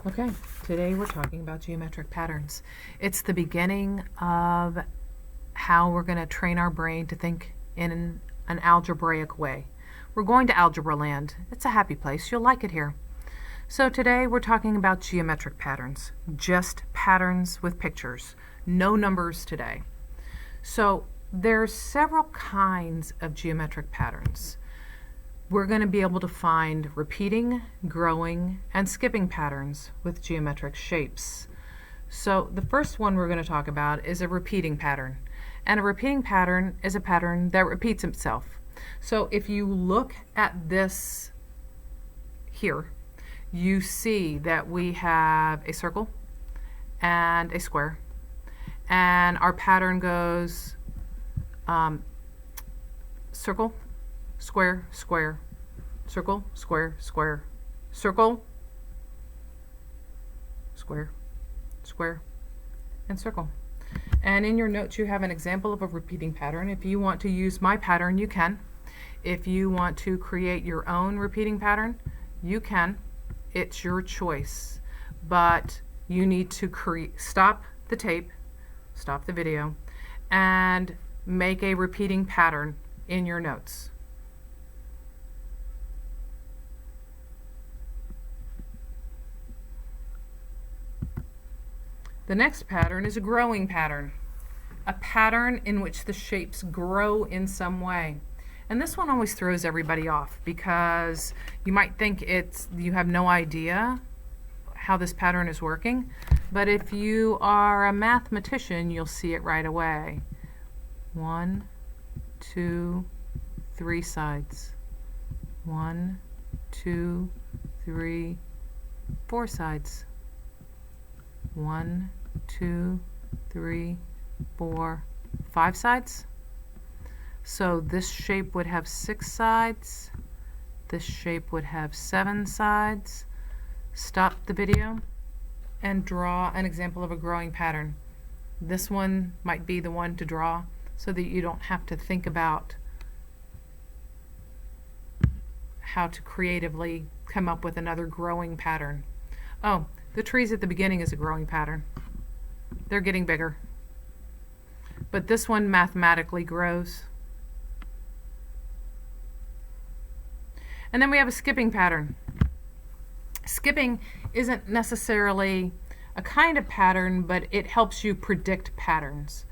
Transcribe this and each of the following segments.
Okay, today we're talking about geometric patterns. It's the beginning of how we're going to train our brain to think in an algebraic way. We're going to algebra land. It's a happy place. You'll like it here. So today we're talking about geometric patterns, just patterns with pictures, no numbers today. So there's several kinds of geometric patterns. We're going to be able to find repeating, growing, and skipping patterns with geometric shapes. So the first one we're going to talk about is a repeating pattern. And a repeating pattern is a pattern that repeats itself. So if you look at this here, you see that we have a circle and a square. And our pattern goes circle, square, square, circle, square, square, circle, square, square, and circle. And in your notes you have an example of a repeating pattern. If you want to use my pattern, you can. If you want to create your own repeating pattern, you can. It's your choice. But you need to stop the tape, stop the video, and make a repeating pattern in your notes. The next pattern is a growing pattern, a pattern in which the shapes grow in some way. And this one always throws everybody off because you might think you have no idea how this pattern is working, but if you are a mathematician, you'll see it right away. 1, 2, 3 sides. 1, 2, 3, 4 sides. 1, 2, 3, 4, 5 sides. So this shape would have 6 sides. This shape would have 7 sides. Stop the video and draw an example of a growing pattern. This one might be the one to draw so that you don't have to think about how to creatively come up with another growing pattern. Oh, the trees at the beginning is a growing pattern. They're getting bigger. But this one mathematically grows. And then we have a skipping pattern. Skipping isn't necessarily a kind of pattern, but it helps you predict patterns.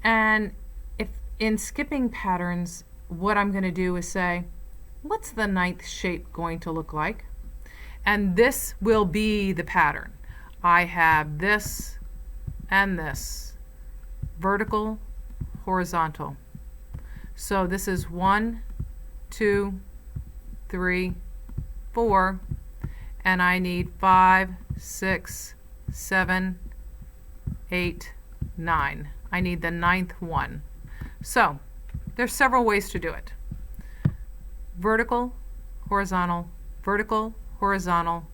And if in skipping patterns, what I'm going to do is say, what's the 9th shape going to look like? And this will be the pattern. I have this and this, vertical, horizontal. So this is 1, 2, 3, 4, and I need 5, 6, 7, 8, 9. I need the 9th one. So there's several ways to do it. Vertical, horizontal, vertical, horizontal,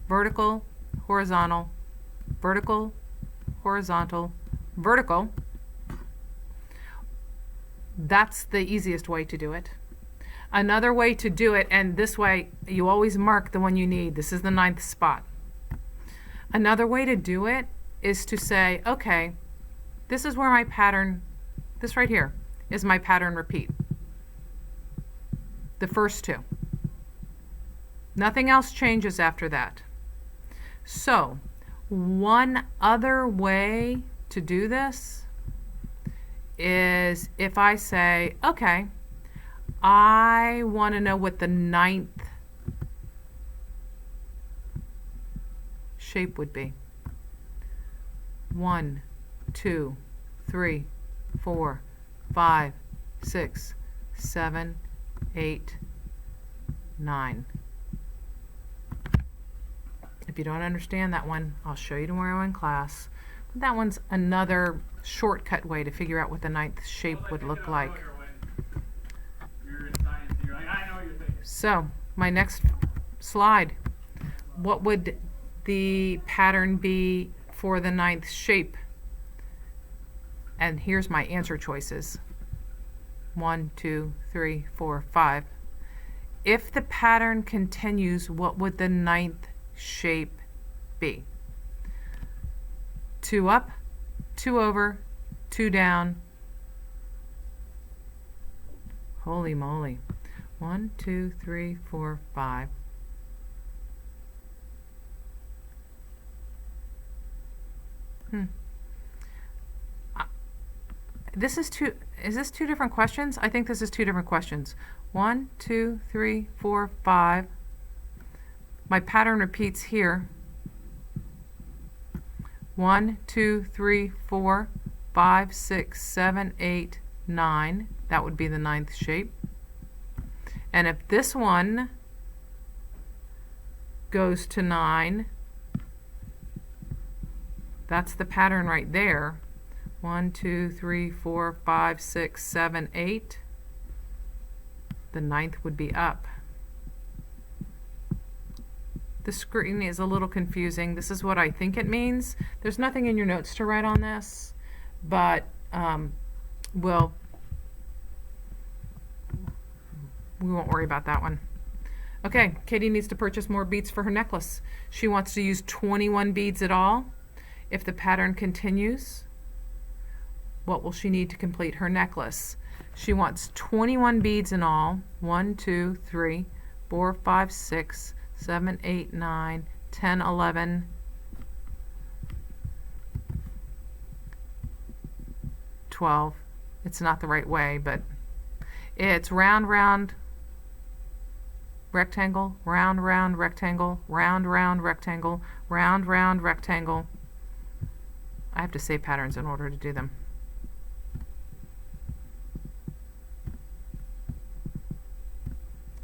vertical, horizontal, vertical, horizontal, vertical. That's the easiest way to do it. Another way to do it, and this way you always mark the one you need. This is the 9th spot. Another way to do it is to say, okay, this is where my pattern, this right here, is my pattern repeat. The first 2. Nothing else changes after that. So, one other way to do this is if I say, okay, I want to know what the 9th shape would be. 1, 2, 3, 4, 5, 6, 7, 8, 9. If you don't understand that one, I'll show you tomorrow in class. But that one's another shortcut way to figure out what the 9th shape would look like. So, my next slide. What would the pattern be for the 9th shape? And here's my answer choices. 1, 2, 3, 4, 5. If the pattern continues, what would the 9th shape B. 2 up, 2 over, 2 down. Holy moly. 1, 2, 3, 4, 5. Is this two different questions? I think this is two different questions. 1, 2, 3, 4, 5. My pattern repeats here. 1, 2, 3, 4, 5, 6, 7, 8, 9. That would be the 9th shape. And if this one goes to 9, that's the pattern right there. 1, 2, 3, 4, 5, 6, 7, 8. The 9th would be up. The screen is a little confusing. This is what I think it means. There's nothing in your notes to write on this, but we won't worry about that one. Okay, Katie needs to purchase more beads for her necklace. She wants to use 21 beads at all. If the pattern continues, what will she need to complete her necklace? She wants 21 beads in all. 1, 2, 3, 4, 5, 6, 7, 8, 9, 10, 11, 12. It's not the right way, but it's round, round, rectangle, round, round, rectangle, round, round, rectangle, round, round, rectangle. I have to say patterns in order to do them.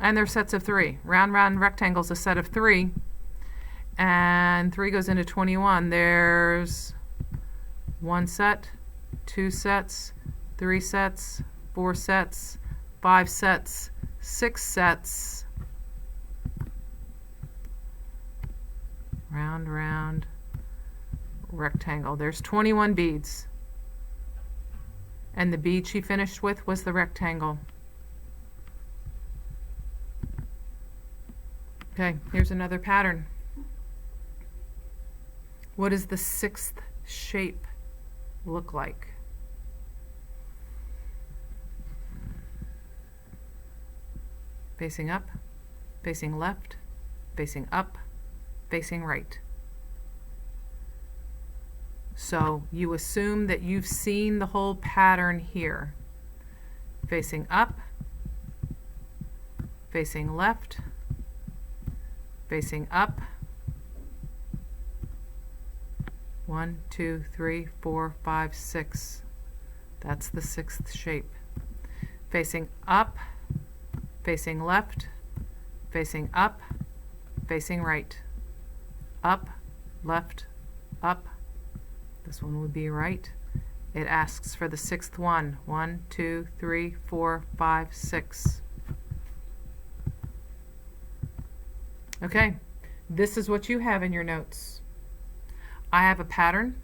And they're sets of 3. Round, round, rectangle's a set of 3. And 3 goes into 21. There's 1 set, 2 sets, 3 sets, 4 sets, 5 sets, 6 sets. Round, round, rectangle. There's 21 beads. And the bead she finished with was the rectangle. Okay, here's another pattern. What does the 6th shape look like? Facing up, facing left, facing up, facing right. So you assume that you've seen the whole pattern here. Facing up, facing left, facing up. 1, 2, 3, 4, 5, 6. That's the 6th shape. Facing up, facing left, facing up, facing right. Up, left, up. This one would be right. It asks for the 6th one. 1, 2, 3, 4, 5, 6. Okay, this is what you have in your notes. I have a pattern.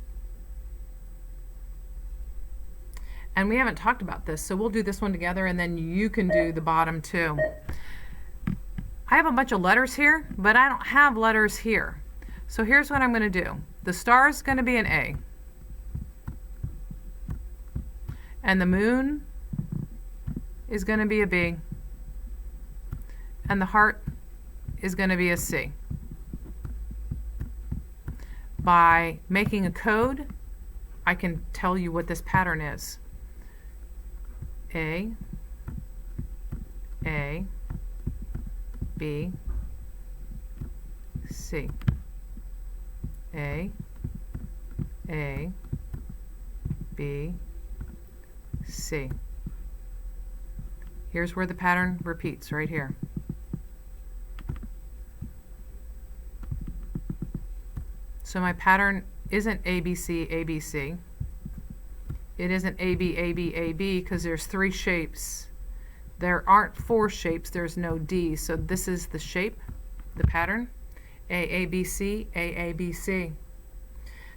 And we haven't talked about this, so we'll do this one together and then you can do the bottom too. I have a bunch of letters here, but I don't have letters here. So here's what I'm going to do. The star is going to be an A. And the moon is going to be a B. And the heart is going to be a C. By making a code, I can tell you what this pattern is. A, B, C. A, B, C. Here's where the pattern repeats, right here. So my pattern isn't ABC, ABC. It isn't AB, AB, AB because there's 3 shapes. There aren't 4 shapes, there's no D. So this is the shape, the pattern. AABC, AABC.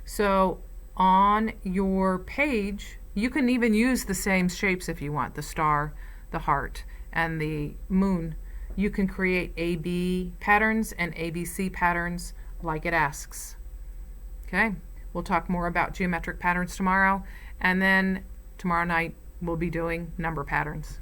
So on your page, you can even use the same shapes if you want, the star, the heart, and the moon. You can create AB patterns and ABC patterns like it asks. Okay, we'll talk more about geometric patterns tomorrow, and then tomorrow night we'll be doing number patterns.